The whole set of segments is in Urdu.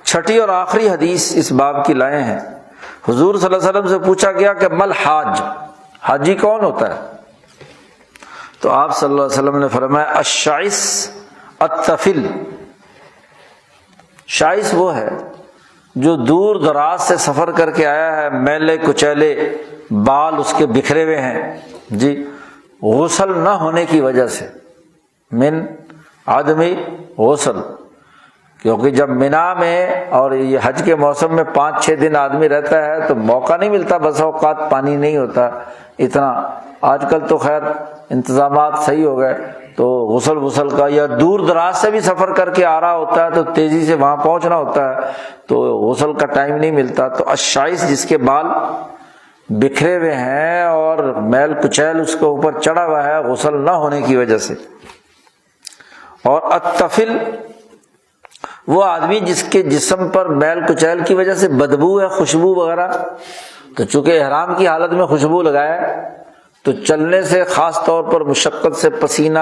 چھٹی اور آخری حدیث اس باب کی لائے ہیں۔ حضور صلی اللہ علیہ وسلم سے پوچھا گیا کہ مل حاج، حاجی کون ہوتا ہے؟ تو آپ صلی اللہ علیہ وسلم نے فرمایا الشائس الطفل، شائس وہ ہے جو دور دراز سے سفر کر کے آیا ہے، میلے کچیلے بال اس کے بکھرے ہوئے ہیں جی، غسل نہ ہونے کی وجہ سے، من عدمی غسل، کیونکہ جب مینا میں اور یہ حج کے موسم میں 5-6 دن آدمی رہتا ہے تو موقع نہیں ملتا، بس اوقات پانی نہیں ہوتا اتنا۔ آج کل تو خیر انتظامات صحیح ہو گئے، تو غسل کا، یا دور دراز سے بھی سفر کر کے آ رہا ہوتا ہے تو تیزی سے وہاں پہنچنا ہوتا ہے تو غسل کا ٹائم نہیں ملتا۔ تو الشائس جس کے بال بکھرے ہوئے ہیں اور میل کچیل اس کے اوپر چڑھا ہوا ہے غسل نہ ہونے کی وجہ سے، اور الطفل وہ آدمی جس کے جسم پر میل کچیل کی وجہ سے بدبو ہے، خوشبو وغیرہ، تو چونکہ احرام کی حالت میں خوشبو لگائے تو چلنے سے خاص طور پر مشقت سے پسینہ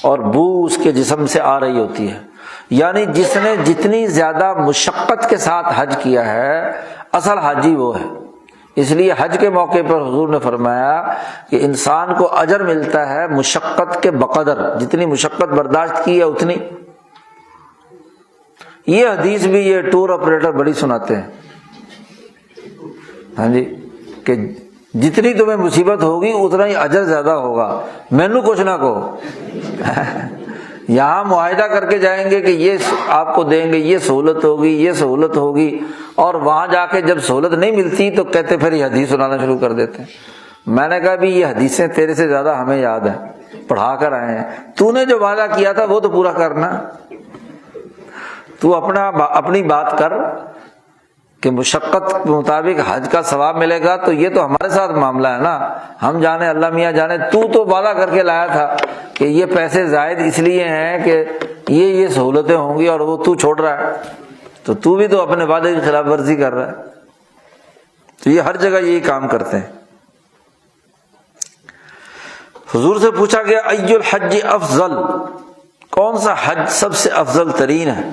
اور بو اس کے جسم سے آ رہی ہوتی ہے۔ یعنی جس نے جتنی زیادہ مشقت کے ساتھ حج کیا ہے اصل حاجی وہ ہے۔ اس لیے حج کے موقع پر حضور نے فرمایا کہ انسان کو اجر ملتا ہے مشقت کے بقدر، جتنی مشقت برداشت کی ہے اتنی۔ یہ حدیث بھی یہ ٹور آپریٹر بڑی سناتے ہیں، ہاں جی، کہ جتنی تمہیں مصیبت ہوگی اتنا ہی اجر زیادہ ہوگا، مینو کچھ نہ کہو۔ یہاں معاہدہ کر کے جائیں گے کہ یہ آپ کو دیں گے، یہ سہولت ہوگی، یہ سہولت ہوگی، اور وہاں جا کے جب سہولت نہیں ملتی تو کہتے پھر یہ حدیث سنانا شروع کر دیتے ہیں۔ میں نے کہا بھی یہ حدیثیں تیرے سے زیادہ ہمیں یاد ہیں، پڑھا کر آئے ہیں، تو نے جو وعدہ کیا تھا وہ تو پورا کرنا۔ تو اپنی بات کر کہ مشقت کے مطابق حج کا ثواب ملے گا، تو یہ تو ہمارے ساتھ معاملہ ہے نا، ہم جانے اللہ میاں جانے، تو وعدہ کر کے لایا تھا کہ یہ پیسے زائد اس لیے ہیں کہ یہ سہولتیں ہوں گی، اور وہ تو چھوڑ رہا ہے، تو بھی تو اپنے وعدے کی خلاف ورزی کر رہا ہے۔ تو یہ ہر جگہ یہی کام کرتے ہیں۔ حضور سے پوچھا گیا ای الحج افضل، کون سا حج سب سے افضل ترین ہے؟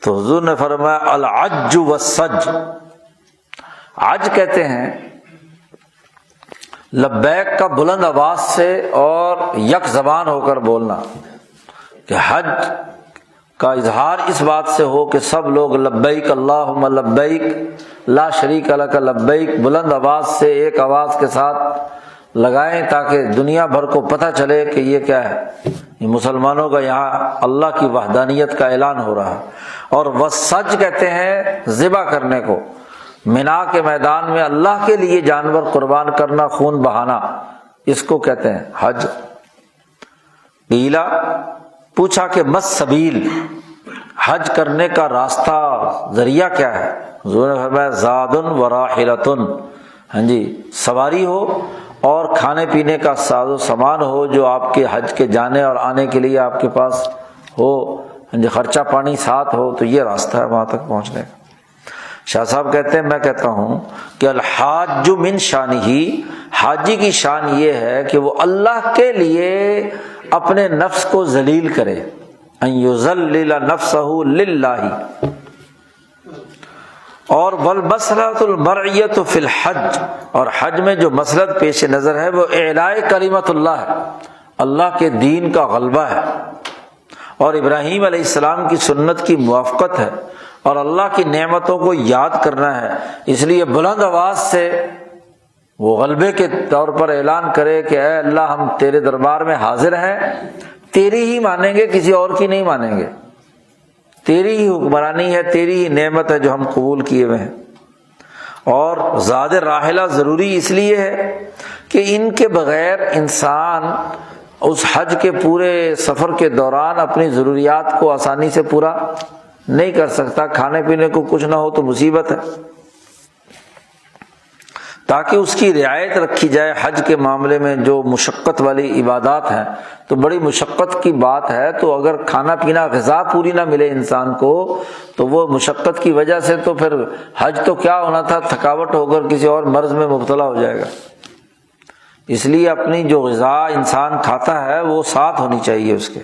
تو حضور نے فرمایا العج والسج، عج کہتے ہیں لبیک کا بلند آواز سے اور یک زبان ہو کر بولنا، کہ حج کا اظہار اس بات سے ہو کہ سب لوگ لبیک اللہم لبیک لا شریک لک لبیک بلند آواز سے ایک آواز کے ساتھ لگائیں، تاکہ دنیا بھر کو پتہ چلے کہ یہ کیا ہے، یہ مسلمانوں کا یہاں اللہ کی وحدانیت کا اعلان ہو رہا ہے۔ اور والسج کہتے ہیں ذبح کرنے کو، مینا کے میدان میں اللہ کے لیے جانور قربان کرنا، خون بہانا، اس کو کہتے ہیں حج۔ قیلا، پوچھا کہ مس سبیل، حج کرنے کا راستہ ذریعہ کیا ہے؟ حضور نے فرمایا زاد و راحلۃ، ہاں جی، سواری ہو اور کھانے پینے کا ساز و سامان ہو جو آپ کے حج کے جانے اور آنے کے لیے آپ کے پاس ہو، خرچہ پانی ساتھ ہو، تو یہ راستہ ہے وہاں تک پہنچنے کا۔ شاہ صاحب کہتے ہیں میں کہتا ہوں کہ الحاج من شانہ، حاجی کی شان یہ ہے کہ وہ اللہ کے لیے اپنے نفس کو ذلیل کرے، ان یذلل نفسہ للہ، اور والمصلحۃ المرعیۃ فی الحج، اور حج میں جو مصلحت پیش نظر ہے وہ اعلاء کلمۃ اللہ ہے، اللہ کے دین کا غلبہ ہے، اور ابراہیم علیہ السلام کی سنت کی موافقت ہے، اور اللہ کی نعمتوں کو یاد کرنا ہے۔ اس لیے بلند آواز سے وہ غلبے کے طور پر اعلان کرے کہ اے اللہ ہم تیرے دربار میں حاضر ہیں، تیری ہی مانیں گے، کسی اور کی نہیں مانیں گے، تیری ہی حکمرانی ہے، تیری ہی نعمت ہے جو ہم قبول کیے ہوئے ہیں۔ اور زاد راحلہ ضروری اس لیے ہے کہ ان کے بغیر انسان اس حج کے پورے سفر کے دوران اپنی ضروریات کو آسانی سے پورا نہیں کر سکتا، کھانے پینے کو کچھ نہ ہو تو مصیبت ہے۔ تاکہ اس کی رعایت رکھی جائے حج کے معاملے میں، جو مشقت والی عبادات ہیں تو بڑی مشقت کی بات ہے، تو اگر کھانا پینا غذا پوری نہ ملے انسان کو تو وہ مشقت کی وجہ سے تو پھر حج تو کیا ہونا تھا، تھکاوٹ ہو کر کسی اور مرض میں مبتلا ہو جائے گا۔ اس لیے اپنی جو غذا انسان کھاتا ہے وہ ساتھ ہونی چاہیے اس کے۔